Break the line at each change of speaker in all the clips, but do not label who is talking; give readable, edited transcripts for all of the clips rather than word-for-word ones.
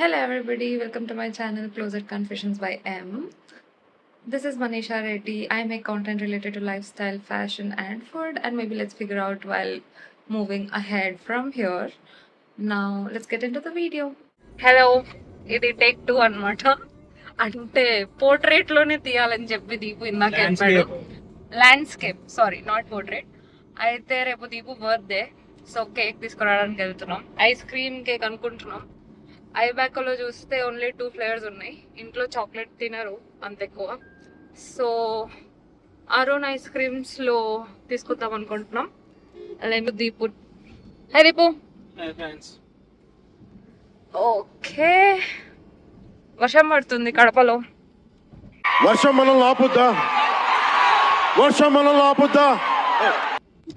Hello everybody, welcome to my channel Closet Confessions by M. This is Manisha Reddy. I make content related to lifestyle, fashion and food, and maybe let's figure out while moving ahead from here. Now let's get into the video. Hello, ఇది take 2 అన్నమాట. అంటే portrait లోనే తీయాలని చెప్పి దీపు ఇందాక చెప్పాడు. Landscape sorry not portrait. అయితే రేపు దీపు బర్త్డే, సో కేక్ తీసుకురావడానికి వెళ్తున్నాం. ఐస్ క్రీమ్ కేక్ అనుకుంటున్నాం. ఐబ్యాకోలో చూస్తే ఓన్లీ 2 ఫ్లేవర్స్ ఉన్నాయి. ఇంట్లో చాక్లెట్ తినరు అంత ఎక్కువ, సో అరోన్ ఐస్ క్రీమ్స్లో తీసుకుందాం అనుకుంటున్నాం. అలాగే దీపు హై దీపు. ఓకే, వర్షం పడుతుంది కడపలో.
వర్షం మనల్ని ఆపుద్దా? వర్షం మనల్ని ఆపుద్దా?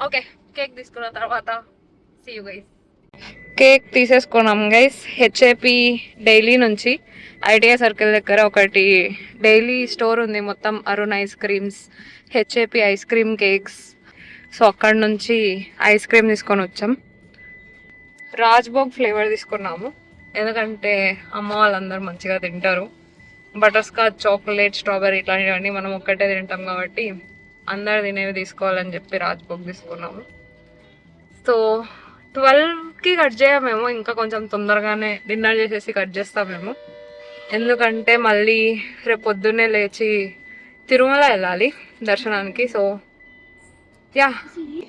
ఓకే, కేక్ తీసుకున్న తర్వాత సీ యు గైస్. కేక్ తీసేసుకున్నాం గైస్. హెచ్ఏపి డైలీ నుంచి ఐటీఐ సర్కిల్ దగ్గర ఒకటి డైలీ స్టోర్ ఉంది, మొత్తం Arun ice creams, HAP ice cream cakes. So అక్కడ నుంచి ఐస్ క్రీమ్ తీసుకొని వచ్చాం. రాజ్భోగ్ ఫ్లేవర్ తీసుకున్నాము ఎందుకంటే అమ్మ వాళ్ళందరూ మంచిగా తింటారు. బటర్ స్కాచ్, చాక్లెట్, స్ట్రాబెర్రీ ఇట్లాంటివన్నీ మనం ఒక్కటే తింటాం కాబట్టి అందరు తినేవి తీసుకోవాలని చెప్పి రాజ్భోగ్ తీసుకున్నాము. సో 12కి కట్ చేయమేమో, ఇంకా కొంచెం తొందరగానే డిన్నర్ చేసేసి కట్ చేస్తామేమో, ఎందుకంటే మళ్ళీ రేపు పొద్దున్నే లేచి తిరుమల వెళ్ళాలి దర్శనానికి. సో యా,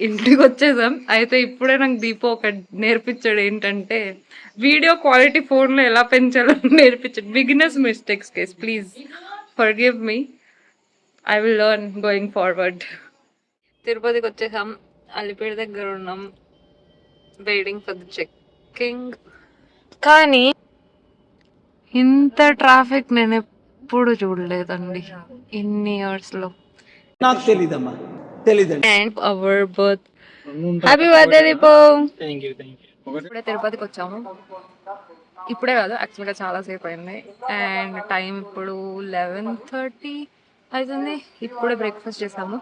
ఇంటికి వచ్చేసాం. అయితే ఇప్పుడే నాకు దీపో ఒక నేర్పించాడు, ఏంటంటే వీడియో క్వాలిటీ ఫోన్లో ఎలా పెంచాలో నేర్పించాడు. Beginners mistakes case, please forgive me, I will learn going forward. తిరుపతికి వచ్చేసాం, అలిపేట దగ్గర ఉన్నాం, వెయిటింగ్ ఫర్ ద చెక్కింగ్. కానీ ఇంత ట్రాఫిక్ నేను ఎప్పుడు చూడలేదండి ఇన్ని ఇయర్స్లో.
నాకు తెలీదమ్మా, తెలీదండి.
And our birth happy birthday Deepo. ఇప్పుడే తిరుపతికి వచ్చాము. ఇప్పుడే కాదు, యాక్చువల్గా చాలా సేపు అయింది. అండ్ టైం ఇప్పుడు 11:30 అవుతుంది. ఇప్పుడే బ్రేక్ఫాస్ట్ చేసాము.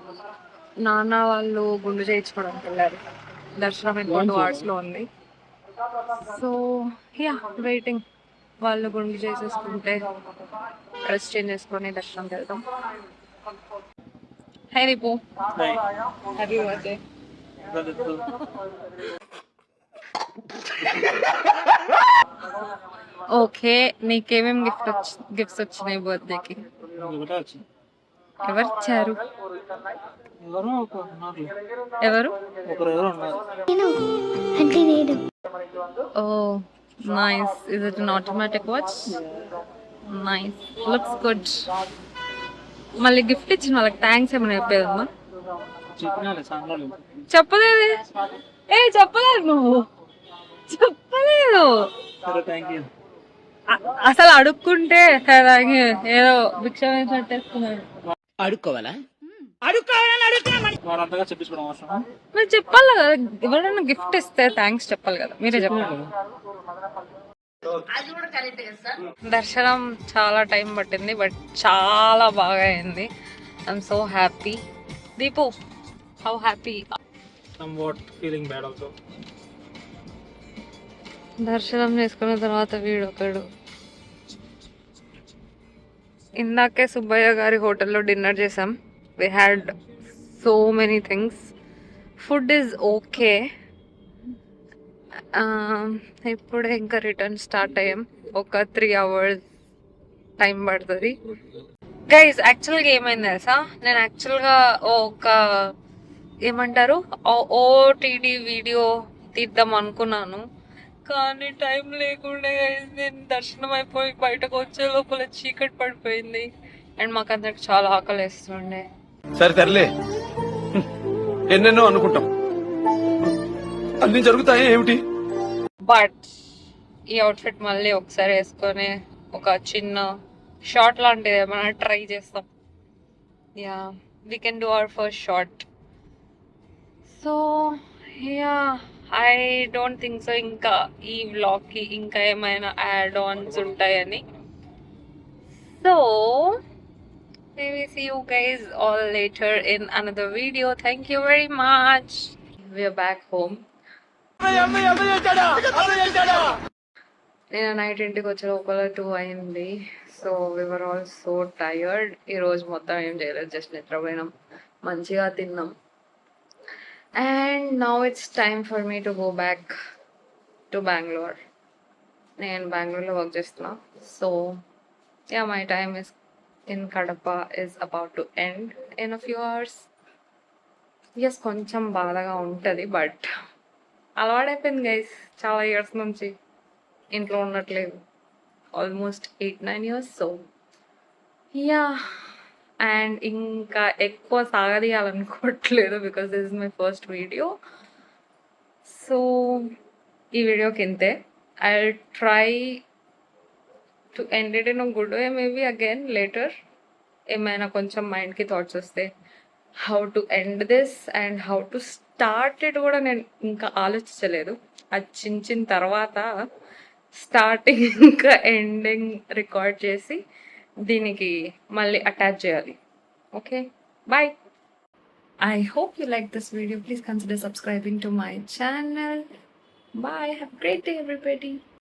నాన్న వాళ్ళు గుండు చేయించుకోవడానికి వెళ్ళారు. దర్శనం ఇంకో 2 అవర్స్లో ఉంది. So ya, waiting. వాళ్ళు గుండు చేసేసుకుంటే డ్రెస్ చేంజ్ చేసుకొని దర్శనంకి వెళ్తాం. Hi Deepu, happy birthday. Okay, నీకేమేమి గిఫ్ట్స్ వచ్చినాయి బర్త్డేకి? ఎవరు ఇచ్చారు? ఎవరు? Oh nice. Is it an automatic watch? Nice, looks good. మళ్ళీ గిఫ్ట్ ఇచ్చిన వాళ్ళకి థ్యాంక్స్ ఏమైనా చెప్పేదమ్మా? చెప్పలేదు. చెప్పలేదు, నువ్వు చెప్పలేదు. అసలు అడుక్కుంటే ఏదో భిక్ష వేసినట్టేసుకున్నాడు.
అడుక్కోవాలా?
మీరు చెప్పాలి కదా, ఎవరైనా గిఫ్ట్ ఇస్తే థ్యాంక్స్ చెప్పాలి కదా, మీరే చెప్పాలి. దర్శనం చాలా టైం పట్టింది, బట్ చాలా బాగా అయింది. I'm so happy. Deepu, how happy? దర్శనం చేసుకున్న తర్వాత వీడొకడు. ఇందాకే సుబ్బయ్య గారి హోటల్లో డిన్నర్ చేసాం. We had so many things. Food is okay. ఇప్పుడే ఇంకా రిటర్న్ స్టార్ట్ అయ్యాం. ఒక 3 hours టైం పడుతుంది. గైజ్, యాక్చువల్గా ఏమైంది తెలుసా, నేను యాక్చువల్గా ఒక ఏమంటారు ఓటీటీ వీడియో తీద్దాం అనుకున్నాను, కానీ టైం లేకుండా నేను దర్శనం అయిపోయి బయటకు వచ్చే లోపల చీకటి పడిపోయింది. అండ్ మాకు అందరికి చాలా ఆకలి వేస్తుండే.
సరే తరలే, ఎన్నెన్నో అనుకుంటాం, అన్ని జరుగుతాయి ఏమిటి.
బట్ ఈ అవుట్ఫిట్ మళ్ళీ ఒకసారి వేసుకొని ఒక చిన్న షార్ట్ లాంటిది ఏమైనా ట్రై చేస్తాం. Yeah, we can do our first short. So yeah, I don't think so ఇంకా ఈ వ్లాగ్కి ఇంకా ఏమైనా యాడ్ ఆన్స్ ఉంటాయని. So maybe see you guys all later in another video. Thank you very much. We are back home. నేను night ఇంటికి వచ్చే లోపల 2 అయింది. So we were all so tired. ఈరోజు మొత్తం ఏం చేయలేదు, జస్ట్ నిద్రపోయినాం, మంచిగా తిన్నాం. And now it's time for me to go back to Bangalore. నేను బెంగళూరులో వర్క్ చేస్తున్నా. So yeah, my time is in Kadapa is about to end in a few hours. Yes, కొంచెం బాధగా ఉంటుంది, బట్ అలవాటైపోయింది గైస్. చాలా ఇయర్స్ నుంచి ఇంట్లో ఉండట్లేదు, almost 8-9 years. So ya, and ఇంకా ఎక్కువ సాగదీయాలనుకోవట్లేదు because this is my first video. So ఈ వీడియోకి ఇంతే. I try to end it in a good way maybe again later. ఏమైనా కొంచెం మైండ్కి థాట్స్ వస్తే how to end this and how to start it కూడా నేను ఇంకా ఆలోచించలేదు. అది చిన్న తర్వాత స్టార్టింగ్ ఇంకా ఎండింగ్ రికార్డ్ చేసి దీనికి మళ్ళీ అటాచ్ చేయాలి. Okay, bye. I hope you like this video. Please consider subscribing to my channel. Bye. Have a great day, everybody.